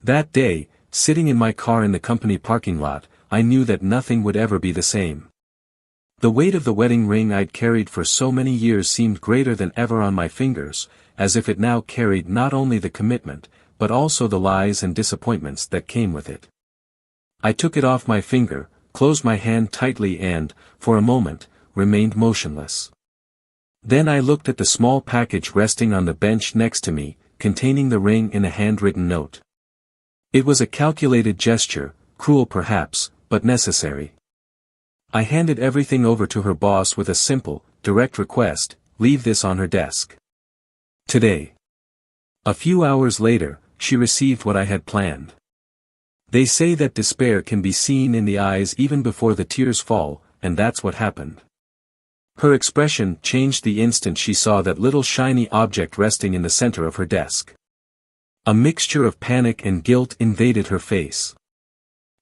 That day, sitting in my car in the company parking lot, I knew that nothing would ever be the same. The weight of the wedding ring I'd carried for so many years seemed greater than ever on my fingers, as if it now carried not only the commitment, but also the lies and disappointments that came with it. I took it off my finger, closed my hand tightly and, for a moment, remained motionless. Then I looked at the small package resting on the bench next to me, containing the ring in a handwritten note. It was a calculated gesture, cruel perhaps, but necessary. I handed everything over to her boss with a simple, direct request: leave this on her desk. Today. A few hours later, she received what I had planned. They say that despair can be seen in the eyes even before the tears fall, and that's what happened. Her expression changed the instant she saw that little shiny object resting in the center of her desk. A mixture of panic and guilt invaded her face.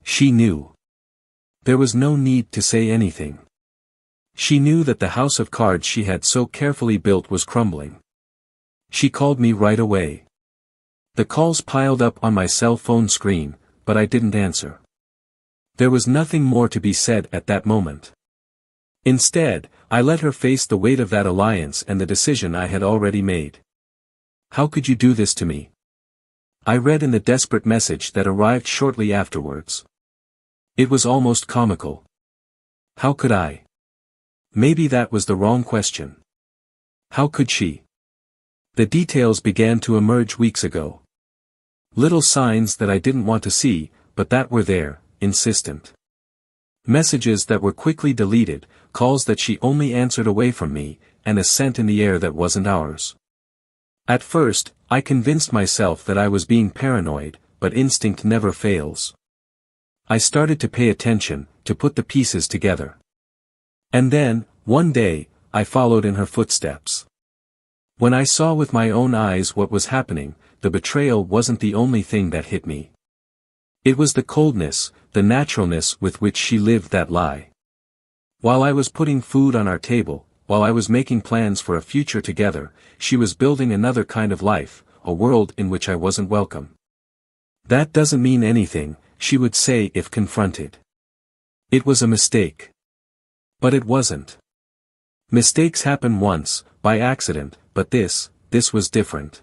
She knew. There was no need to say anything. She knew that the house of cards she had so carefully built was crumbling. She called me right away. The calls piled up on my cell phone screen, but I didn't answer. There was nothing more to be said at that moment. Instead, I let her face the weight of that alliance and the decision I had already made. How could you do this to me? I read in the desperate message that arrived shortly afterwards. It was almost comical. How could I? Maybe that was the wrong question. How could she? The details began to emerge weeks ago. Little signs that I didn't want to see, but that were there, insistent. Messages that were quickly deleted, calls that she only answered away from me, and a scent in the air that wasn't ours. At first, I convinced myself that I was being paranoid, but instinct never fails. I started to pay attention, to put the pieces together. And then, one day, I followed in her footsteps. When I saw with my own eyes what was happening, the betrayal wasn't the only thing that hit me. It was the coldness, the naturalness with which she lived that lie. While I was putting food on our table, while I was making plans for a future together, she was building another kind of life, a world in which I wasn't welcome. That doesn't mean anything, she would say if confronted. It was a mistake. But it wasn't. Mistakes happen once, by accident, but this was different.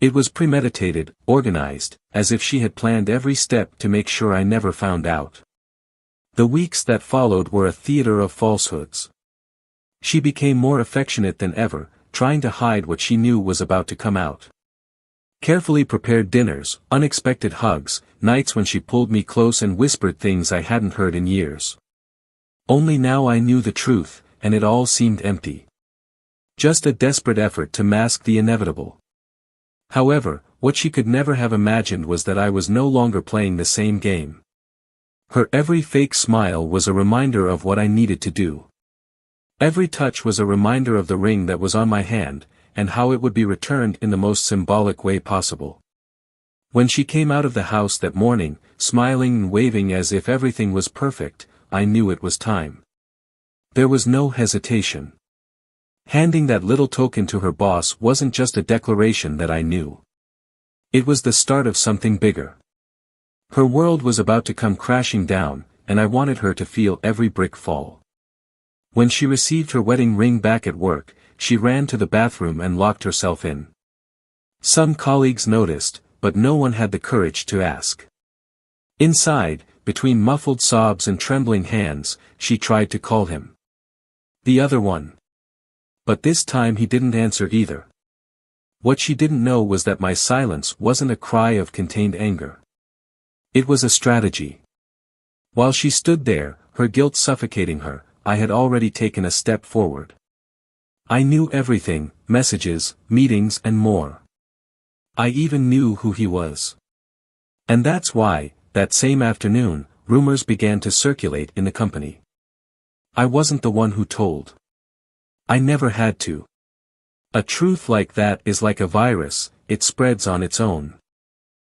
It was premeditated, organized, as if she had planned every step to make sure I never found out. The weeks that followed were a theater of falsehoods. She became more affectionate than ever, trying to hide what she knew was about to come out. Carefully prepared dinners, unexpected hugs, nights when she pulled me close and whispered things I hadn't heard in years. Only now I knew the truth, and it all seemed empty. Just a desperate effort to mask the inevitable. However, what she could never have imagined was that I was no longer playing the same game. Her every fake smile was a reminder of what I needed to do. Every touch was a reminder of the ring that was on my hand, and how it would be returned in the most symbolic way possible. When she came out of the house that morning, smiling and waving as if everything was perfect, I knew it was time. There was no hesitation. Handing that little token to her boss wasn't just a declaration that I knew. It was the start of something bigger. Her world was about to come crashing down, and I wanted her to feel every brick fall. When she received her wedding ring back at work, she ran to the bathroom and locked herself in. Some colleagues noticed, but no one had the courage to ask. Inside, between muffled sobs and trembling hands, she tried to call him. The other one. But this time he didn't answer either. What she didn't know was that my silence wasn't a cry of contained anger. It was a strategy. While she stood there, her guilt suffocating her, I had already taken a step forward. I knew everything, messages, meetings and more. I even knew who he was. And that's why, that same afternoon, rumors began to circulate in the company. I wasn't the one who told. I never had to. A truth like that is like a virus, it spreads on its own.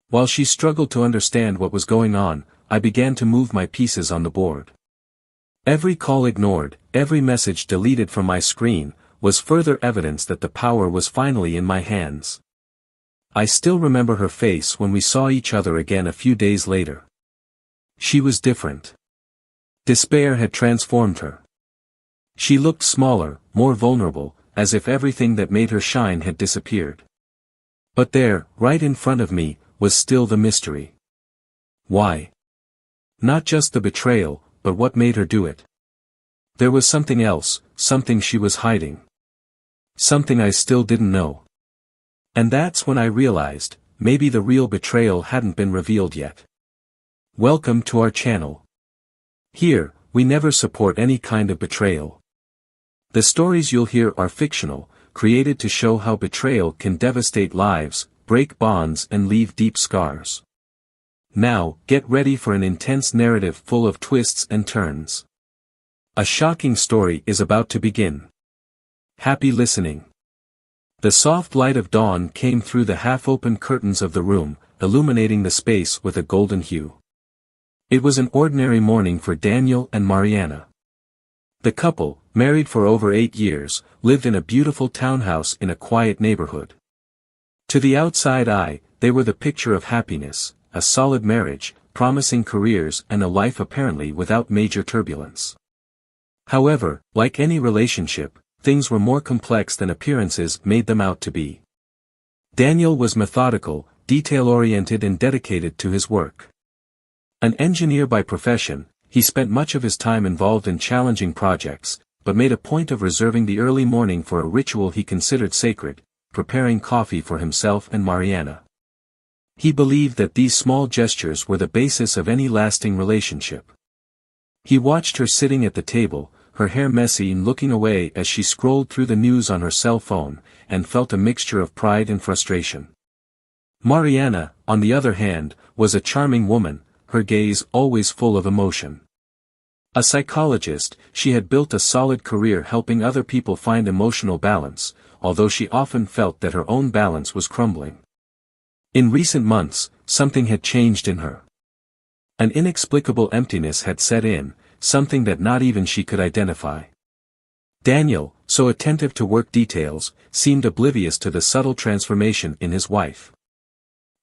While she struggled to understand what was going on, I began to move my pieces on the board. Every call ignored, every message deleted from my screen, was further evidence that the power was finally in my hands. I still remember her face when we saw each other again a few days later. She was different. Despair had transformed her. She looked smaller, more vulnerable, as if everything that made her shine had disappeared. But there, right in front of me, was still the mystery. Why? Not just the betrayal, but what made her do it. There was something else, something she was hiding. Something I still didn't know. And that's when I realized, maybe the real betrayal hadn't been revealed yet. Welcome to our channel. Here, we never support any kind of betrayal. The stories you'll hear are fictional, created to show how betrayal can devastate lives, break bonds and leave deep scars. Now, get ready for an intense narrative full of twists and turns. A shocking story is about to begin. Happy listening. The soft light of dawn came through the half-open curtains of the room, illuminating the space with a golden hue. It was an ordinary morning for Daniel and Mariana. The couple, married for over 8 years, lived in a beautiful townhouse in a quiet neighborhood. To the outside eye, they were the picture of happiness, a solid marriage, promising careers and a life apparently without major turbulence. However, like any relationship, things were more complex than appearances made them out to be. Daniel was methodical, detail-oriented and dedicated to his work. An engineer by profession, he spent much of his time involved in challenging projects, but made a point of reserving the early morning for a ritual he considered sacred, preparing coffee for himself and Mariana. He believed that these small gestures were the basis of any lasting relationship. He watched her sitting at the table, her hair messy and looking away as she scrolled through the news on her cell phone, and felt a mixture of pride and frustration. Mariana, on the other hand, was a charming woman, her gaze always full of emotion. A psychologist, she had built a solid career helping other people find emotional balance, although she often felt that her own balance was crumbling. In recent months, something had changed in her. An inexplicable emptiness had set in, something that not even she could identify. Daniel, so attentive to work details, seemed oblivious to the subtle transformation in his wife.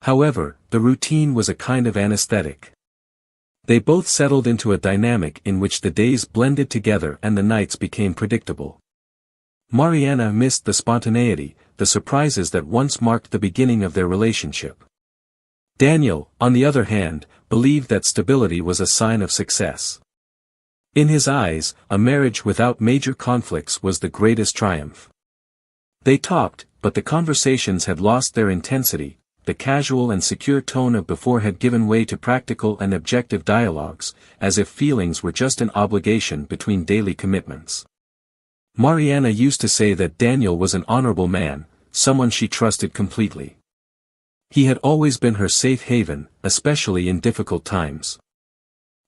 However, the routine was a kind of anesthetic. They both settled into a dynamic in which the days blended together and the nights became predictable. Mariana missed the spontaneity, the surprises that once marked the beginning of their relationship. Daniel, on the other hand, believed that stability was a sign of success. In his eyes, a marriage without major conflicts was the greatest triumph. They talked, but the conversations had lost their intensity, the casual and secure tone of before had given way to practical and objective dialogues, as if feelings were just an obligation between daily commitments. Mariana used to say that Daniel was an honorable man, someone she trusted completely. He had always been her safe haven, especially in difficult times.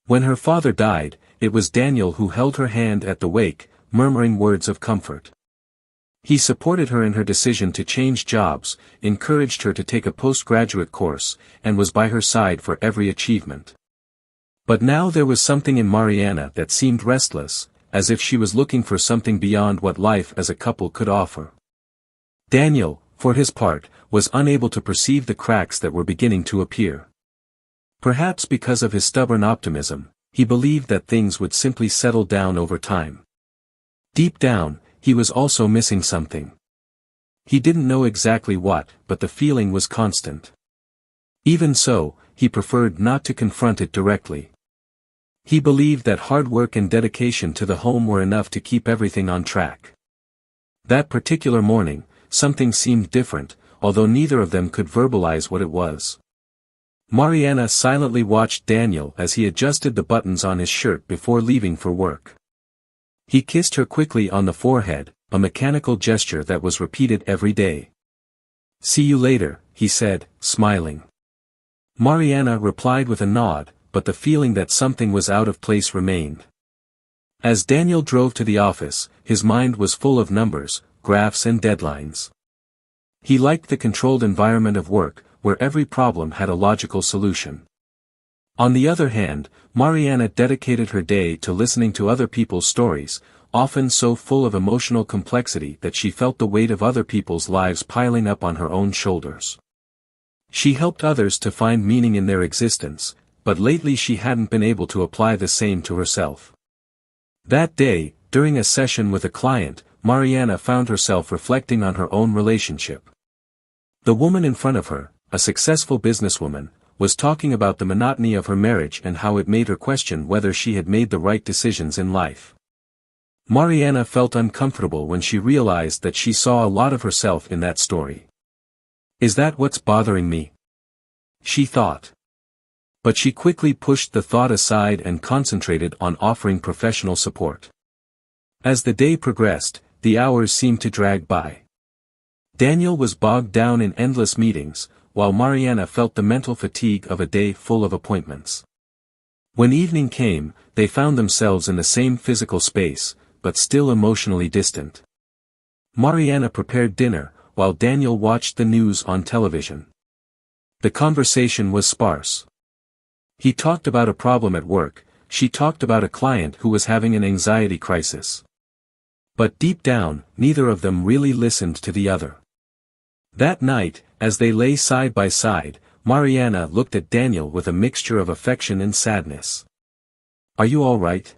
When her father died, it was Daniel who held her hand at the wake, murmuring words of comfort. He supported her in her decision to change jobs, encouraged her to take a postgraduate course, and was by her side for every achievement. But now there was something in Mariana that seemed restless, as if she was looking for something beyond what life as a couple could offer. Daniel, for his part, was unable to perceive the cracks that were beginning to appear. Perhaps because of his stubborn optimism, he believed that things would simply settle down over time. Deep down, he was also missing something. He didn't know exactly what, but the feeling was constant. Even so, he preferred not to confront it directly. He believed that hard work and dedication to the home were enough to keep everything on track. That particular morning, something seemed different, although neither of them could verbalize what it was. Mariana silently watched Daniel as he adjusted the buttons on his shirt before leaving for work. He kissed her quickly on the forehead, a mechanical gesture that was repeated every day. "See you later," he said, smiling. Mariana replied with a nod, but the feeling that something was out of place remained. As Daniel drove to the office, his mind was full of numbers, graphs and deadlines. He liked the controlled environment of work, where every problem had a logical solution. On the other hand, Mariana dedicated her day to listening to other people's stories, often so full of emotional complexity that she felt the weight of other people's lives piling up on her own shoulders. She helped others to find meaning in their existence, but lately she hadn't been able to apply the same to herself. That day, during a session with a client, Mariana found herself reflecting on her own relationship. The woman in front of her, a successful businesswoman, was talking about the monotony of her marriage and how it made her question whether she had made the right decisions in life. Mariana felt uncomfortable when she realized that she saw a lot of herself in that story. Is that what's bothering me? She thought. But she quickly pushed the thought aside and concentrated on offering professional support. As the day progressed, the hours seemed to drag by. Daniel was bogged down in endless meetings, while Mariana felt the mental fatigue of a day full of appointments. When evening came, they found themselves in the same physical space, but still emotionally distant. Mariana prepared dinner, while Daniel watched the news on television. The conversation was sparse. He talked about a problem at work, she talked about a client who was having an anxiety crisis. But deep down, neither of them really listened to the other. That night, as they lay side by side, Mariana looked at Daniel with a mixture of affection and sadness. "Are you all right?"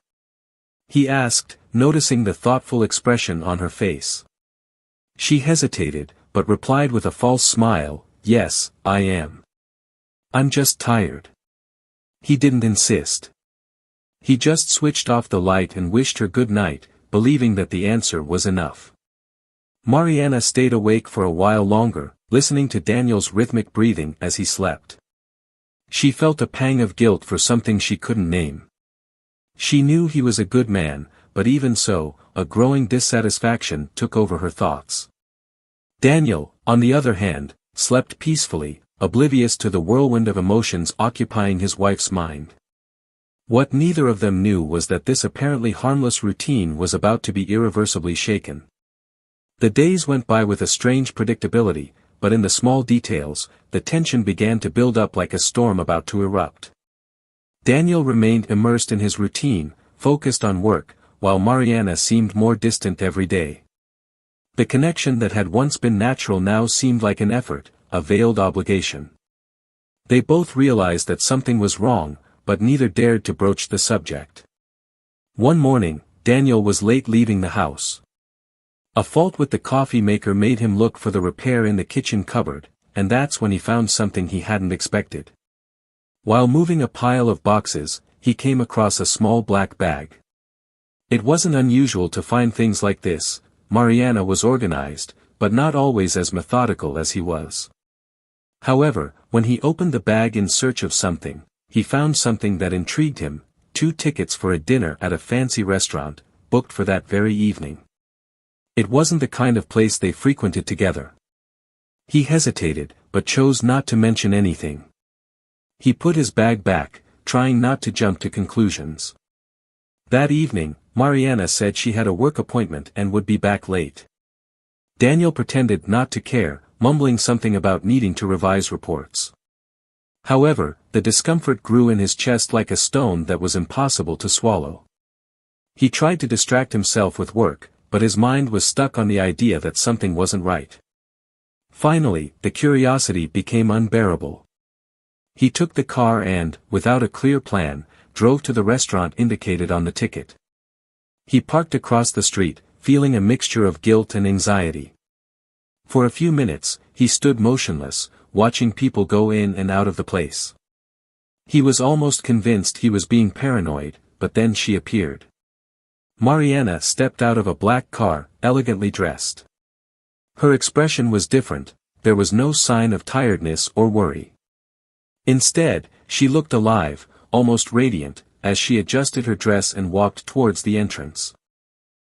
he asked, noticing the thoughtful expression on her face. She hesitated, but replied with a false smile, "Yes, I am. I'm just tired." He didn't insist. He just switched off the light and wished her good night, believing that the answer was enough. Mariana stayed awake for a while longer, listening to Daniel's rhythmic breathing as he slept. She felt a pang of guilt for something she couldn't name. She knew he was a good man, but even so, a growing dissatisfaction took over her thoughts. Daniel, on the other hand, slept peacefully, oblivious to the whirlwind of emotions occupying his wife's mind. What neither of them knew was that this apparently harmless routine was about to be irreversibly shaken. The days went by with a strange predictability, but in the small details, the tension began to build up like a storm about to erupt. Daniel remained immersed in his routine, focused on work, while Mariana seemed more distant every day. The connection that had once been natural now seemed like an effort, a veiled obligation. They both realized that something was wrong, but neither dared to broach the subject. One morning, Daniel was late leaving the house. A fault with the coffee maker made him look for the repair in the kitchen cupboard, and that's when he found something he hadn't expected. While moving a pile of boxes, he came across a small black bag. It wasn't unusual to find things like this. Mariana was organized, but not always as methodical as he was. However, when he opened the bag in search of something, he found something that intrigued him: 2 tickets for a dinner at a fancy restaurant, booked for that very evening. It wasn't the kind of place they frequented together. He hesitated, but chose not to mention anything. He put his bag back, trying not to jump to conclusions. That evening, Mariana said she had a work appointment and would be back late. Daniel pretended not to care, mumbling something about needing to revise reports. However, the discomfort grew in his chest like a stone that was impossible to swallow. He tried to distract himself with work, but his mind was stuck on the idea that something wasn't right. Finally, the curiosity became unbearable. He took the car and, without a clear plan, drove to the restaurant indicated on the ticket. He parked across the street, feeling a mixture of guilt and anxiety. For a few minutes, he stood motionless, watching people go in and out of the place. He was almost convinced he was being paranoid, but then she appeared. Mariana stepped out of a black car, elegantly dressed. Her expression was different, there was no sign of tiredness or worry. Instead, she looked alive, almost radiant, as she adjusted her dress and walked towards the entrance.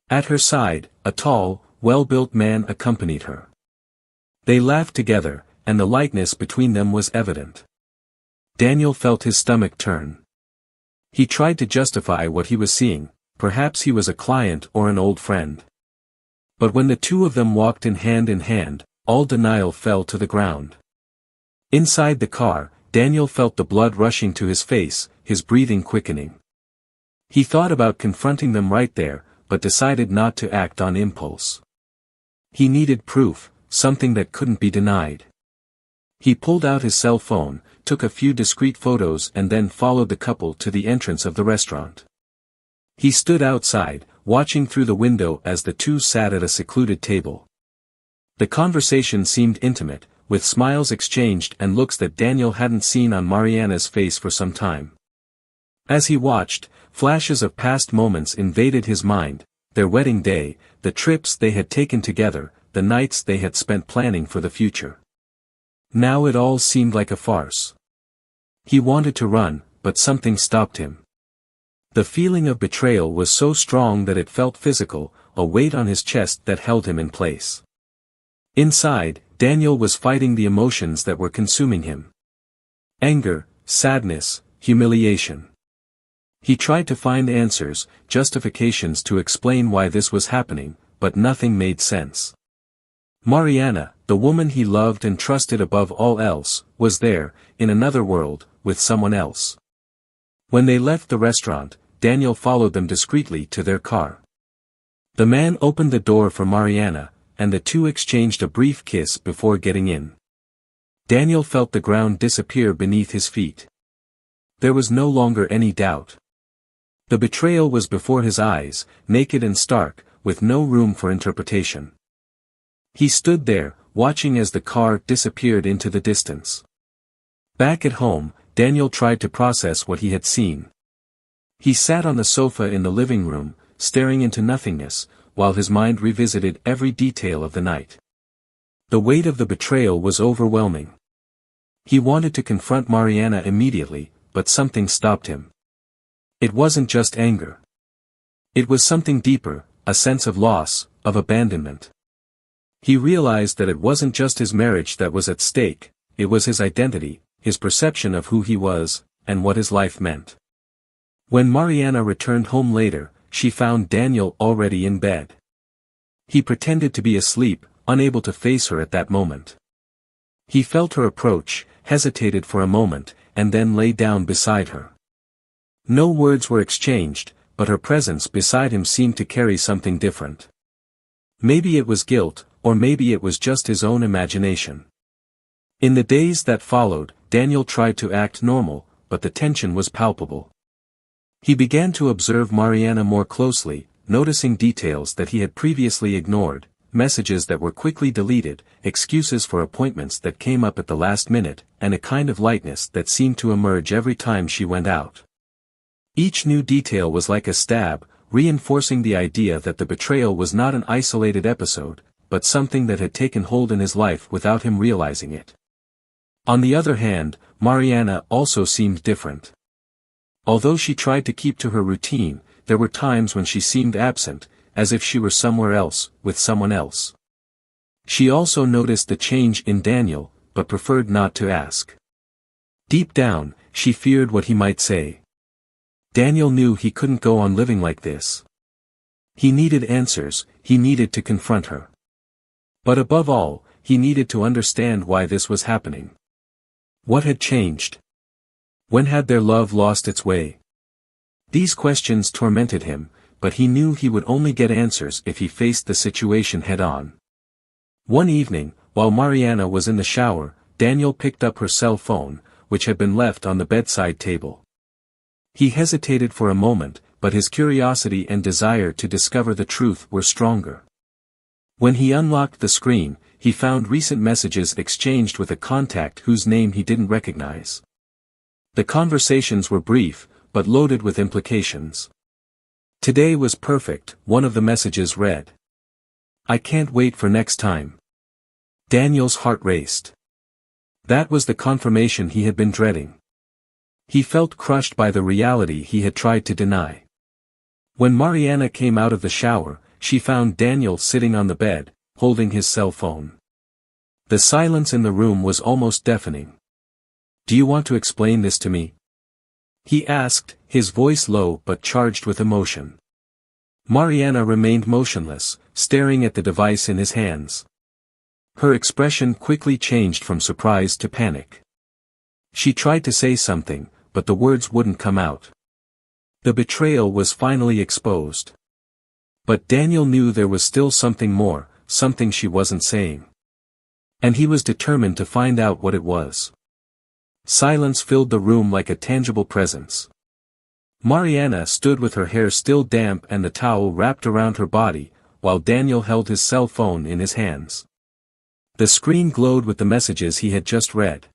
At her side, a tall, well-built man accompanied her. They laughed together, and the likeness between them was evident. Daniel felt his stomach turn. He tried to justify what he was seeing, perhaps he was a client or an old friend. But when the two of them walked in hand, all denial fell to the ground. Inside the car, Daniel felt the blood rushing to his face, his breathing quickening. He thought about confronting them right there, but decided not to act on impulse. He needed proof, something that couldn't be denied. He pulled out his cell phone, took a few discreet photos and then followed the couple to the entrance of the restaurant. He stood outside, watching through the window as the two sat at a secluded table. The conversation seemed intimate, with smiles exchanged and looks that Daniel hadn't seen on Mariana's face for some time. As he watched, flashes of past moments invaded his mind, their wedding day, the trips they had taken together, the nights they had spent planning for the future. Now it all seemed like a farce. He wanted to run, but something stopped him. The feeling of betrayal was so strong that it felt physical, a weight on his chest that held him in place. Inside, Daniel was fighting the emotions that were consuming him. Anger, sadness, humiliation. He tried to find answers, justifications to explain why this was happening, but nothing made sense. Mariana, the woman he loved and trusted above all else, was there, in another world, with someone else. When they left the restaurant, Daniel followed them discreetly to their car. The man opened the door for Mariana, and the two exchanged a brief kiss before getting in. Daniel felt the ground disappear beneath his feet. There was no longer any doubt. The betrayal was before his eyes, naked and stark, with no room for interpretation. He stood there, watching as the car disappeared into the distance. Back at home, Daniel tried to process what he had seen. He sat on the sofa in the living room, staring into nothingness, while his mind revisited every detail of the night. The weight of the betrayal was overwhelming. He wanted to confront Mariana immediately, but something stopped him. It wasn't just anger. It was something deeper, a sense of loss, of abandonment. He realized that it wasn't just his marriage that was at stake, it was his identity, his perception of who he was, and what his life meant. When Mariana returned home later, she found Daniel already in bed. He pretended to be asleep, unable to face her at that moment. He felt her approach, hesitated for a moment, and then lay down beside her. No words were exchanged, but her presence beside him seemed to carry something different. Maybe it was guilt, or maybe it was just his own imagination. In the days that followed, Daniel tried to act normal, but the tension was palpable. He began to observe Mariana more closely, noticing details that he had previously ignored, messages that were quickly deleted, excuses for appointments that came up at the last minute, and a kind of lightness that seemed to emerge every time she went out. Each new detail was like a stab, reinforcing the idea that the betrayal was not an isolated episode, but something that had taken hold in his life without him realizing it. On the other hand, Mariana also seemed different. Although she tried to keep to her routine, there were times when she seemed absent, as if she were somewhere else, with someone else. She also noticed the change in Daniel, but preferred not to ask. Deep down, she feared what he might say. Daniel knew he couldn't go on living like this. He needed answers, he needed to confront her. But above all, he needed to understand why this was happening. What had changed? When had their love lost its way? These questions tormented him, but he knew he would only get answers if he faced the situation head-on. One evening, while Mariana was in the shower, Daniel picked up her cell phone, which had been left on the bedside table. He hesitated for a moment, but his curiosity and desire to discover the truth were stronger. When he unlocked the screen, he found recent messages exchanged with a contact whose name he didn't recognize. The conversations were brief, but loaded with implications. "Today was perfect," one of the messages read. "I can't wait for next time." Daniel's heart raced. That was the confirmation he had been dreading. He felt crushed by the reality he had tried to deny. When Mariana came out of the shower, she found Daniel sitting on the bed, holding his cell phone. The silence in the room was almost deafening. "Do you want to explain this to me?" he asked, his voice low but charged with emotion. Mariana remained motionless, staring at the device in his hands. Her expression quickly changed from surprise to panic. She tried to say something, but the words wouldn't come out. The betrayal was finally exposed. But Daniel knew there was still something more, something she wasn't saying. And he was determined to find out what it was. Silence filled the room like a tangible presence. Mariana stood with her hair still damp and the towel wrapped around her body, while Daniel held his cell phone in his hands. The screen glowed with the messages he had just read.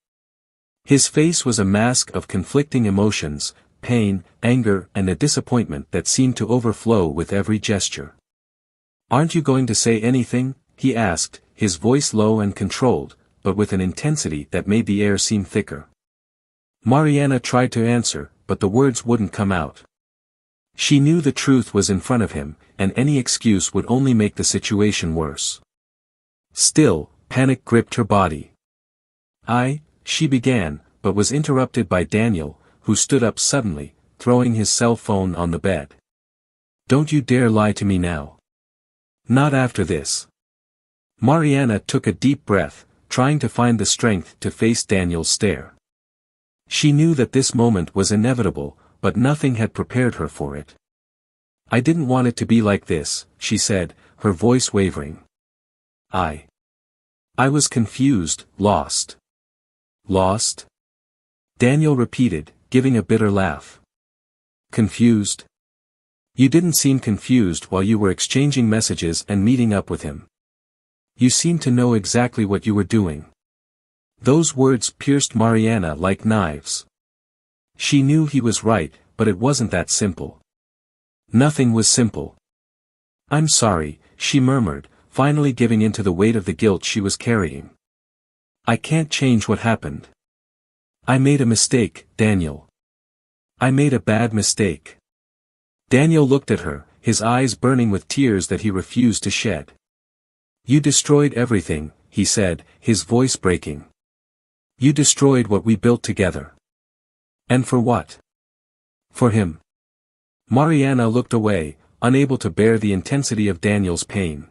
His face was a mask of conflicting emotions, pain, anger, and a disappointment that seemed to overflow with every gesture. "Aren't you going to say anything?" he asked, his voice low and controlled, but with an intensity that made the air seem thicker. Mariana tried to answer, but the words wouldn't come out. She knew the truth was in front of him, and any excuse would only make the situation worse. Still, panic gripped her body. She began, but was interrupted by Daniel, who stood up suddenly, throwing his cell phone on the bed. "Don't you dare lie to me now. Not after this." Mariana took a deep breath, trying to find the strength to face Daniel's stare. She knew that this moment was inevitable, but nothing had prepared her for it. "I didn't want it to be like this," she said, her voice wavering. I was confused, lost." "Lost?" Daniel repeated, giving a bitter laugh. "Confused? You didn't seem confused while you were exchanging messages and meeting up with him. You seemed to know exactly what you were doing." Those words pierced Mariana like knives. She knew he was right, but it wasn't that simple. Nothing was simple. "I'm sorry," she murmured, finally giving in to the weight of the guilt she was carrying. "I can't change what happened. I made a mistake, Daniel. I made a bad mistake." Daniel looked at her, his eyes burning with tears that he refused to shed. "You destroyed everything," he said, his voice breaking. "You destroyed what we built together. And for what? For him." Mariana looked away, unable to bear the intensity of Daniel's pain.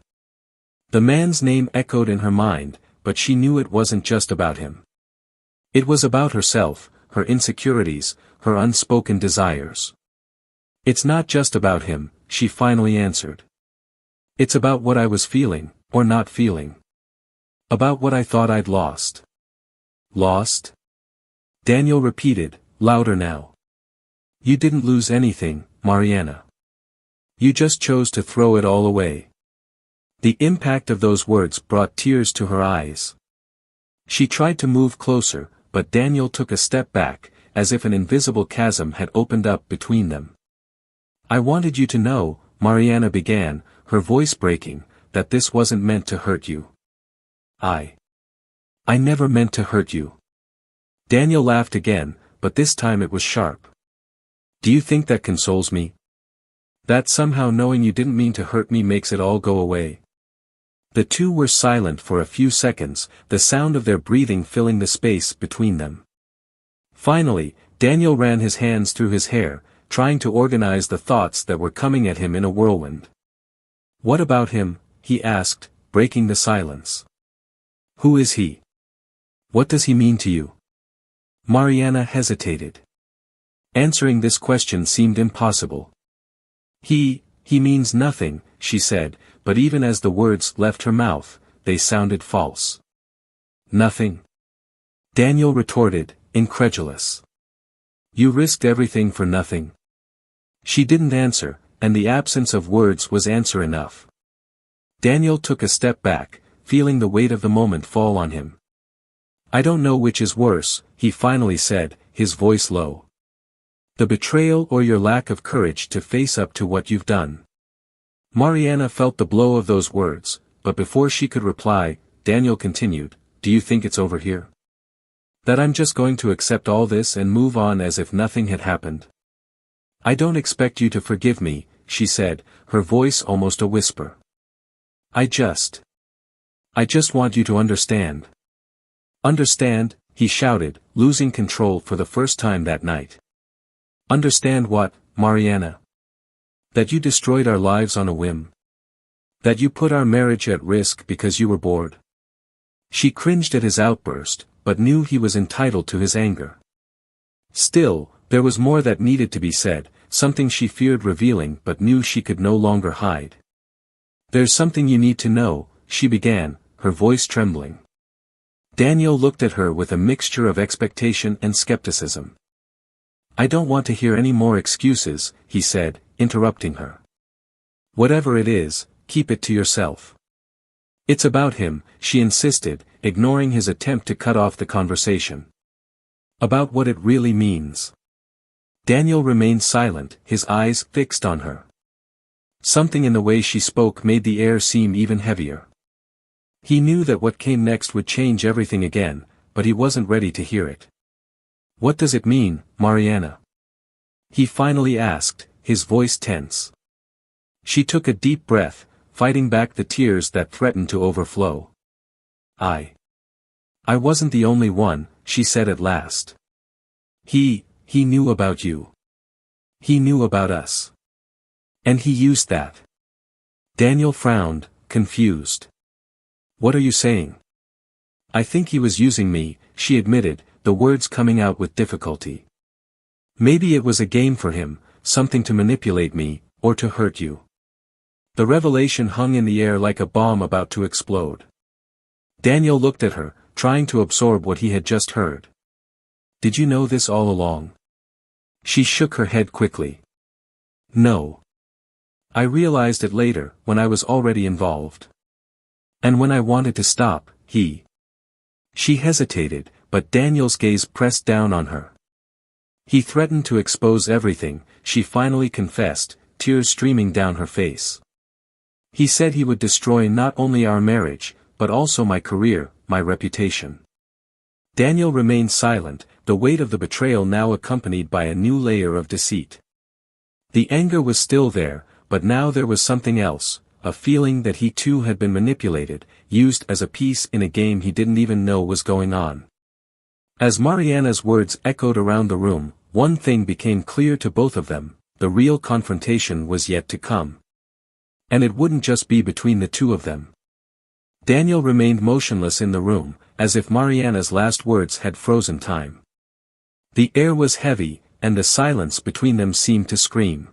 The man's name echoed in her mind, but she knew it wasn't just about him. It was about herself, her insecurities, her unspoken desires. "It's not just about him," she finally answered. "It's about what I was feeling, or not feeling. About what I thought I'd lost." "Lost?" Daniel repeated, louder now. "You didn't lose anything, Mariana. You just chose to throw it all away." The impact of those words brought tears to her eyes. She tried to move closer, but Daniel took a step back, as if an invisible chasm had opened up between them. "I wanted you to know," Mariana began, her voice breaking, "that this wasn't meant to hurt you. I never meant to hurt you." Daniel laughed again, but this time it was sharp. "Do you think that consoles me? That somehow knowing you didn't mean to hurt me makes it all go away?" The two were silent for a few seconds, the sound of their breathing filling the space between them. Finally, Daniel ran his hands through his hair, trying to organize the thoughts that were coming at him in a whirlwind. "What about him?" he asked, breaking the silence. "Who is he? What does he mean to you?" Mariana hesitated. Answering this question seemed impossible. He means nothing," she said, but even as the words left her mouth, they sounded false. "Nothing?" Daniel retorted, incredulous. "You risked everything for nothing?" She didn't answer, and the absence of words was answer enough. Daniel took a step back, feeling the weight of the moment fall on him. "I don't know which is worse," he finally said, his voice low. "The betrayal or your lack of courage to face up to what you've done?" Mariana felt the blow of those words, but before she could reply, Daniel continued, "Do you think it's over here? That I'm just going to accept all this and move on as if nothing had happened?" "I don't expect you to forgive me," she said, her voice almost a whisper. I just want you to understand." "Understand?" he shouted, losing control for the first time that night. "Understand what, Mariana? That you destroyed our lives on a whim? That you put our marriage at risk because you were bored?" She cringed at his outburst, but knew he was entitled to his anger. Still, there was more that needed to be said, something she feared revealing but knew she could no longer hide. "There's something you need to know," she began, her voice trembling. Daniel looked at her with a mixture of expectation and skepticism. "I don't want to hear any more excuses," he said, interrupting her. "Whatever it is, keep it to yourself." "It's about him," she insisted, ignoring his attempt to cut off the conversation. "About what it really means." Daniel remained silent, his eyes fixed on her. Something in the way she spoke made the air seem even heavier. He knew that what came next would change everything again, but he wasn't ready to hear it. "What does it mean, Mariana?" he finally asked, his voice tense. She took a deep breath, fighting back the tears that threatened to overflow. I wasn't the only one," she said at last. He knew about you. He knew about us. And he used that." Daniel frowned, confused. "What are you saying?" "I think he was using me," she admitted, the words coming out with difficulty. "Maybe it was a game for him, something to manipulate me, or to hurt you." The revelation hung in the air like a bomb about to explode. Daniel looked at her, trying to absorb what he had just heard. "Did you know this all along?" She shook her head quickly. "No. I realized it later, when I was already involved. And when I wanted to stop, he..." She hesitated, but Daniel's gaze pressed down on her. "He threatened to expose everything," she finally confessed, tears streaming down her face. "He said he would destroy not only our marriage, but also my career, my reputation." Daniel remained silent, the weight of the betrayal now accompanied by a new layer of deceit. The anger was still there, but now there was something else, a feeling that he too had been manipulated, used as a piece in a game he didn't even know was going on. As Mariana's words echoed around the room, one thing became clear to both of them: the real confrontation was yet to come. And it wouldn't just be between the two of them. Daniel remained motionless in the room, as if Mariana's last words had frozen time. The air was heavy, and the silence between them seemed to scream.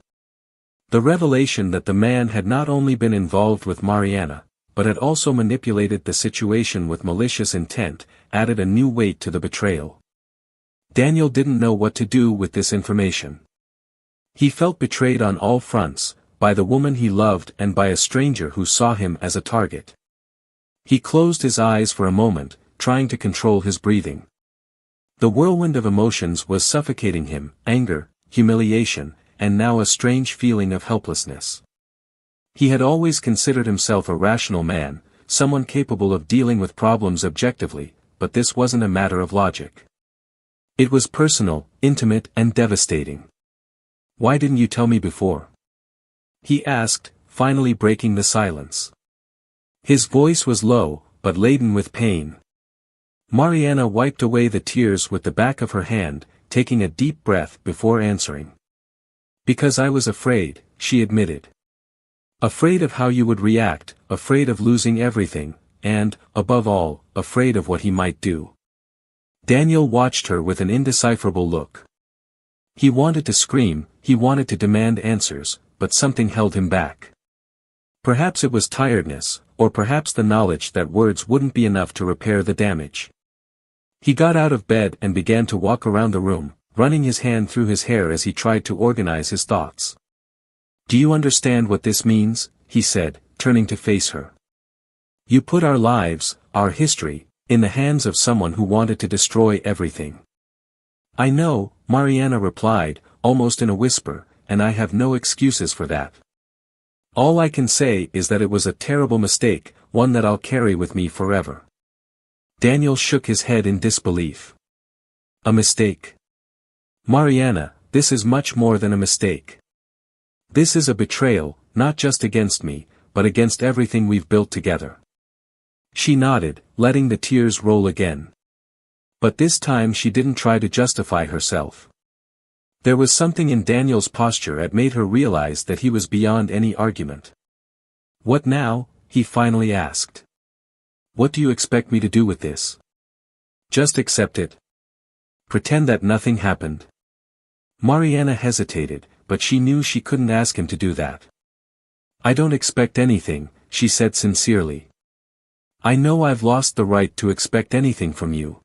The revelation that the man had not only been involved with Mariana, but had also manipulated the situation with malicious intent, added a new weight to the betrayal. Daniel didn't know what to do with this information. He felt betrayed on all fronts, by the woman he loved and by a stranger who saw him as a target. He closed his eyes for a moment, trying to control his breathing. The whirlwind of emotions was suffocating him: anger, humiliation, and now a strange feeling of helplessness. He had always considered himself a rational man, someone capable of dealing with problems objectively, but this wasn't a matter of logic. It was personal, intimate, and devastating. "Why didn't you tell me before?" he asked, finally breaking the silence. His voice was low, but laden with pain. Mariana wiped away the tears with the back of her hand, taking a deep breath before answering. "Because I was afraid," she admitted. "Afraid of how you would react, afraid of losing everything, and, above all, afraid of what he might do." Daniel watched her with an indecipherable look. He wanted to scream, he wanted to demand answers, but something held him back. Perhaps it was tiredness, or perhaps the knowledge that words wouldn't be enough to repair the damage. He got out of bed and began to walk around the room, running his hand through his hair as he tried to organize his thoughts. "Do you understand what this means?" he said, turning to face her. "You put our lives, our history, in the hands of someone who wanted to destroy everything." "I know," Mariana replied, almost in a whisper, "and I have no excuses for that. All I can say is that it was a terrible mistake, one that I'll carry with me forever." Daniel shook his head in disbelief. "A mistake? Mariana, this is much more than a mistake. This is a betrayal, not just against me, but against everything we've built together." She nodded, letting the tears roll again. But this time she didn't try to justify herself. There was something in Daniel's posture that made her realize that he was beyond any argument. "What now?" he finally asked. "What do you expect me to do with this? Just accept it? Pretend that nothing happened?" Mariana hesitated, but she knew she couldn't ask him to do that. "I don't expect anything," she said sincerely. I know I've lost the right to expect anything from you.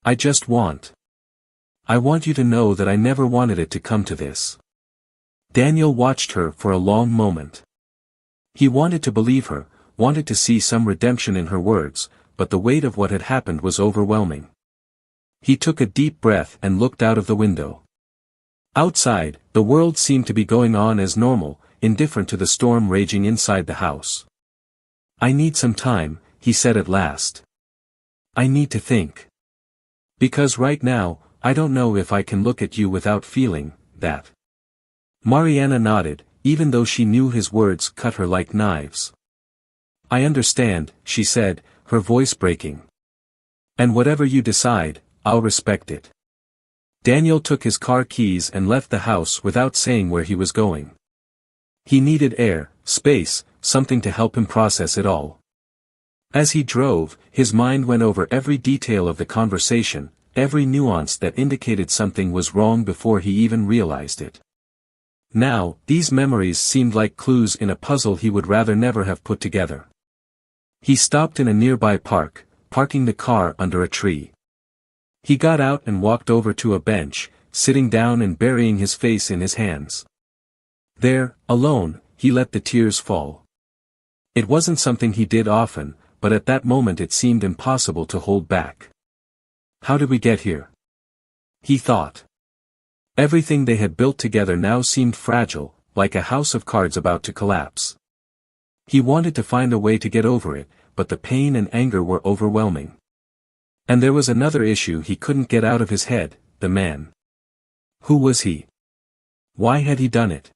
I want you to know that I never wanted it to come to this. Daniel watched her for a long moment. He wanted to believe her, wanted to see some redemption in her words, but the weight of what had happened was overwhelming. He took a deep breath and looked out of the window. Outside, the world seemed to be going on as normal, indifferent to the storm raging inside the house. I need some time, he said at last. I need to think. Because right now, I don't know if I can look at you without feeling that. Mariana nodded, even though she knew his words cut her like knives. I understand, she said, her voice breaking. And whatever you decide, I'll respect it. Daniel took his car keys and left the house without saying where he was going. He needed air, space, something to help him process it all. As he drove, his mind went over every detail of the conversation, every nuance that indicated something was wrong before he even realized it. Now, these memories seemed like clues in a puzzle he would rather never have put together. He stopped in a nearby park, parking the car under a tree. He got out and walked over to a bench, sitting down and burying his face in his hands. There, alone, he let the tears fall. It wasn't something he did often, but at that moment it seemed impossible to hold back. How did we get here? He thought. Everything they had built together now seemed fragile, like a house of cards about to collapse. He wanted to find a way to get over it, but the pain and anger were overwhelming. And there was another issue he couldn't get out of his head, the man. Who was he? Why had he done it?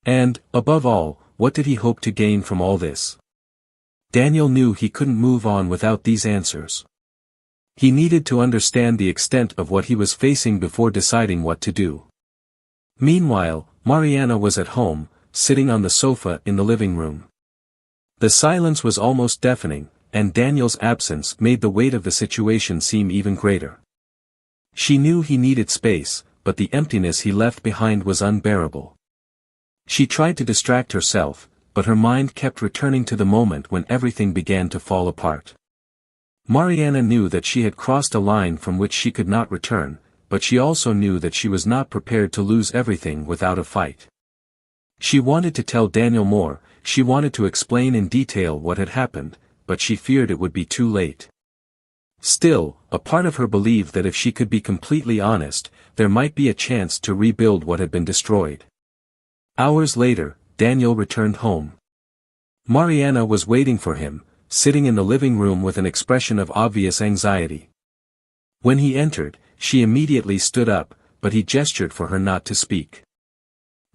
And, above all, what did he hope to gain from all this? Daniel knew he couldn't move on without these answers. He needed to understand the extent of what he was facing before deciding what to do. Meanwhile, Mariana was at home, sitting on the sofa in the living room. The silence was almost deafening, and Daniel's absence made the weight of the situation seem even greater. She knew he needed space, but the emptiness he left behind was unbearable. She tried to distract herself, but her mind kept returning to the moment when everything began to fall apart. Mariana knew that she had crossed a line from which she could not return, but she also knew that she was not prepared to lose everything without a fight. She wanted to tell Daniel more, she wanted to explain in detail what had happened, but she feared it would be too late. Still, a part of her believed that if she could be completely honest, there might be a chance to rebuild what had been destroyed. Hours later, Daniel returned home. Mariana was waiting for him, sitting in the living room with an expression of obvious anxiety. When he entered, she immediately stood up, but he gestured for her not to speak.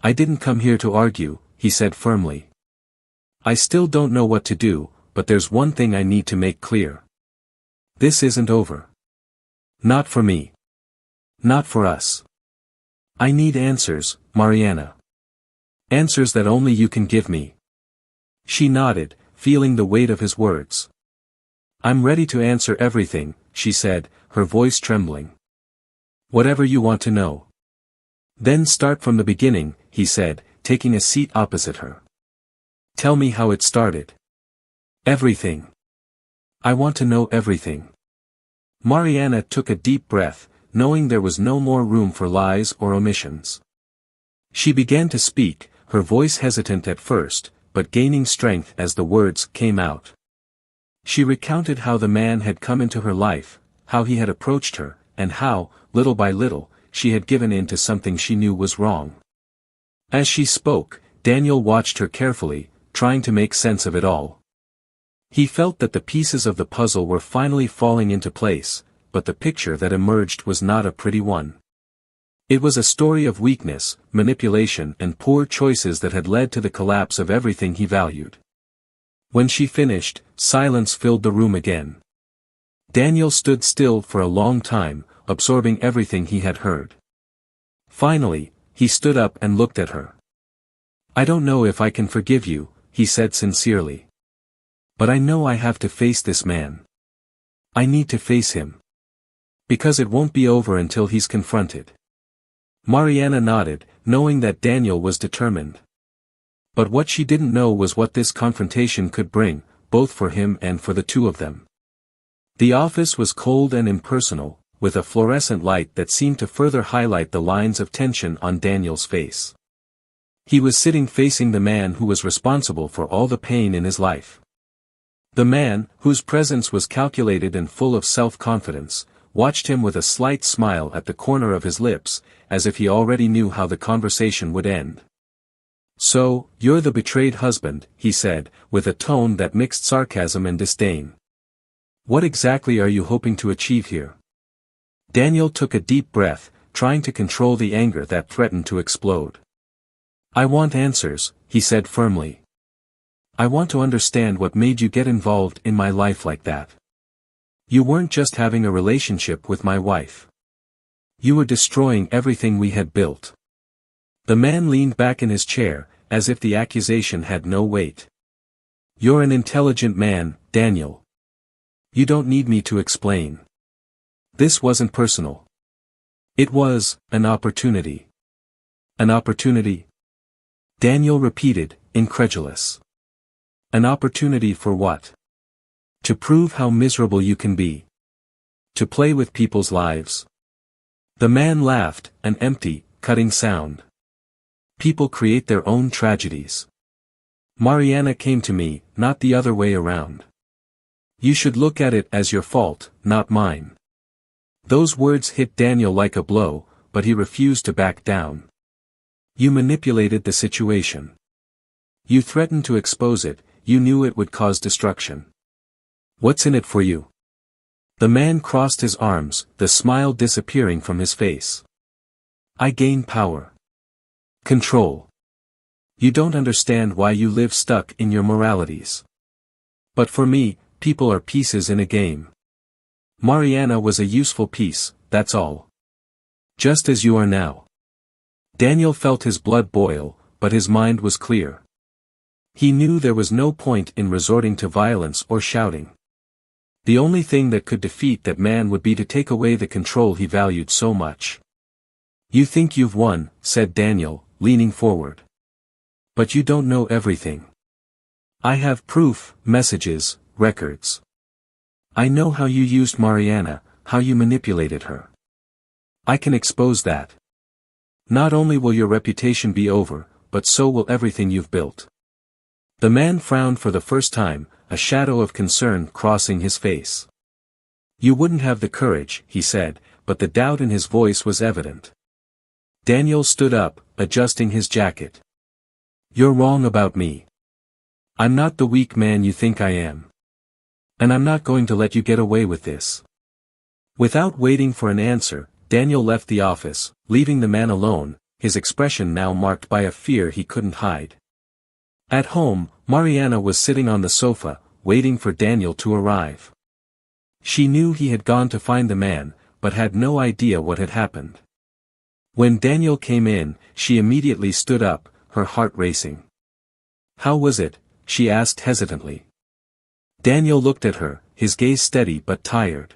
I didn't come here to argue, he said firmly. I still don't know what to do, but there's one thing I need to make clear. This isn't over. Not for me. Not for us. I need answers, Mariana. Answers that only you can give me. She nodded, feeling the weight of his words. I'm ready to answer everything, she said, her voice trembling. Whatever you want to know. Then start from the beginning, he said, taking a seat opposite her. Tell me how it started. Everything. I want to know everything. Mariana took a deep breath, knowing there was no more room for lies or omissions. She began to speak, her voice hesitant at first, but gaining strength as the words came out. She recounted how the man had come into her life, how he had approached her, and how, little by little, she had given in to something she knew was wrong. As she spoke, Daniel watched her carefully, trying to make sense of it all. He felt that the pieces of the puzzle were finally falling into place, but the picture that emerged was not a pretty one. It was a story of weakness, manipulation and poor choices that had led to the collapse of everything he valued. When she finished, silence filled the room again. Daniel stood still for a long time, absorbing everything he had heard. Finally, he stood up and looked at her. I don't know if I can forgive you, he said sincerely. But I know I have to face this man. I need to face him. Because it won't be over until he's confronted. Mariana nodded, knowing that Daniel was determined. But what she didn't know was what this confrontation could bring, both for him and for the two of them. The office was cold and impersonal, with a fluorescent light that seemed to further highlight the lines of tension on Daniel's face. He was sitting facing the man who was responsible for all the pain in his life. The man, whose presence was calculated and full of self-confidence, watched him with a slight smile at the corner of his lips, as if he already knew how the conversation would end. "So, you're the betrayed husband," he said, with a tone that mixed sarcasm and disdain. "What exactly are you hoping to achieve here?" Daniel took a deep breath, trying to control the anger that threatened to explode. "I want answers," he said firmly. "I want to understand what made you get involved in my life like that. You weren't just having a relationship with my wife. You were destroying everything we had built." The man leaned back in his chair, as if the accusation had no weight. "You're an intelligent man, Daniel. You don't need me to explain. This wasn't personal. It was an opportunity." "An opportunity?" Daniel repeated, incredulous. "An opportunity for what?" "To prove how miserable you can be. To play with people's lives." The man laughed, an empty, cutting sound. "People create their own tragedies. Mariana came to me, not the other way around. You should look at it as your fault, not mine." Those words hit Daniel like a blow, but he refused to back down. "You manipulated the situation. You threatened to expose it, you knew it would cause destruction. What's in it for you?" The man crossed his arms, the smile disappearing from his face. "I gain power. Control. You don't understand why you live stuck in your moralities. But for me, people are pieces in a game. Mariana was a useful piece, that's all. Just as you are now." Daniel felt his blood boil, but his mind was clear. He knew there was no point in resorting to violence or shouting. The only thing that could defeat that man would be to take away the control he valued so much. "You think you've won," said Daniel, leaning forward. "But you don't know everything. I have proof, messages, records. I know how you used Mariana, how you manipulated her. I can expose that. Not only will your reputation be over, but so will everything you've built." The man frowned for the first time, a shadow of concern crossing his face. "You wouldn't have the courage," he said, but the doubt in his voice was evident. Daniel stood up, adjusting his jacket. "You're wrong about me. I'm not the weak man you think I am. And I'm not going to let you get away with this." Without waiting for an answer, Daniel left the office, leaving the man alone, his expression now marked by a fear he couldn't hide. At home, Mariana was sitting on the sofa, waiting for Daniel to arrive. She knew he had gone to find the man, but had no idea what had happened. When Daniel came in, she immediately stood up, her heart racing. "How was it?" she asked hesitantly. Daniel looked at her, his gaze steady but tired.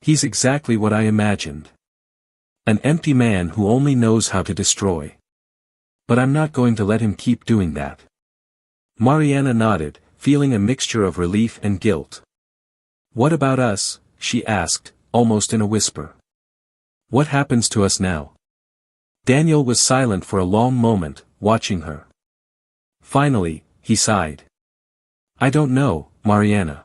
"He's exactly what I imagined. An empty man who only knows how to destroy. But I'm not going to let him keep doing that." Mariana nodded, feeling a mixture of relief and guilt. "What about us?" she asked, almost in a whisper. "What happens to us now?" Daniel was silent for a long moment, watching her. Finally, he sighed. "I don't know, Mariana.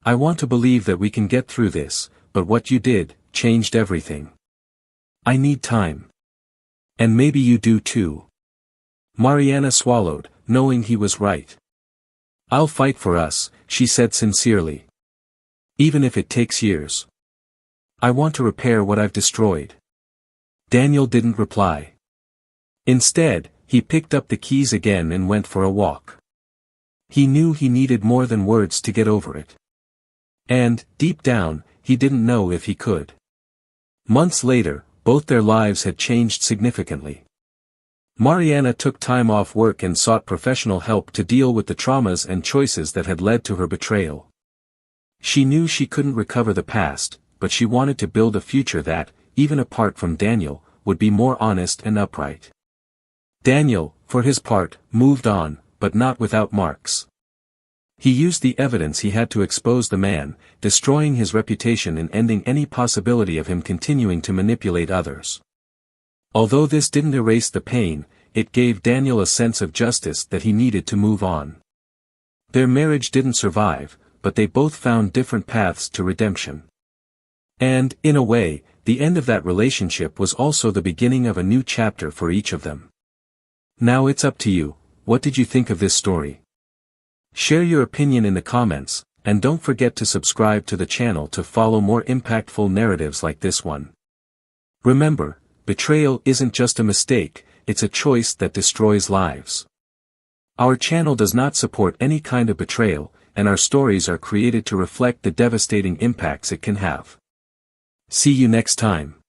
I want to believe that we can get through this, but what you did changed everything. I need time. And maybe you do too." Mariana swallowed, knowing he was right. "I'll fight for us," she said sincerely. "Even if it takes years. I want to repair what I've destroyed." Daniel didn't reply. Instead, he picked up the keys again and went for a walk. He knew he needed more than words to get over it. And, deep down, he didn't know if he could. Months later, both their lives had changed significantly. Mariana took time off work and sought professional help to deal with the traumas and choices that had led to her betrayal. She knew she couldn't recover the past, but she wanted to build a future that, even apart from Daniel, would be more honest and upright. Daniel, for his part, moved on, but not without marks. He used the evidence he had to expose the man, destroying his reputation and ending any possibility of him continuing to manipulate others. Although this didn't erase the pain, it gave Daniel a sense of justice that he needed to move on. Their marriage didn't survive, but they both found different paths to redemption. And, in a way, the end of that relationship was also the beginning of a new chapter for each of them. Now it's up to you. What did you think of this story? Share your opinion in the comments, and don't forget to subscribe to the channel to follow more impactful narratives like this one. Remember, betrayal isn't just a mistake, it's a choice that destroys lives. Our channel does not support any kind of betrayal, and our stories are created to reflect the devastating impacts it can have. See you next time.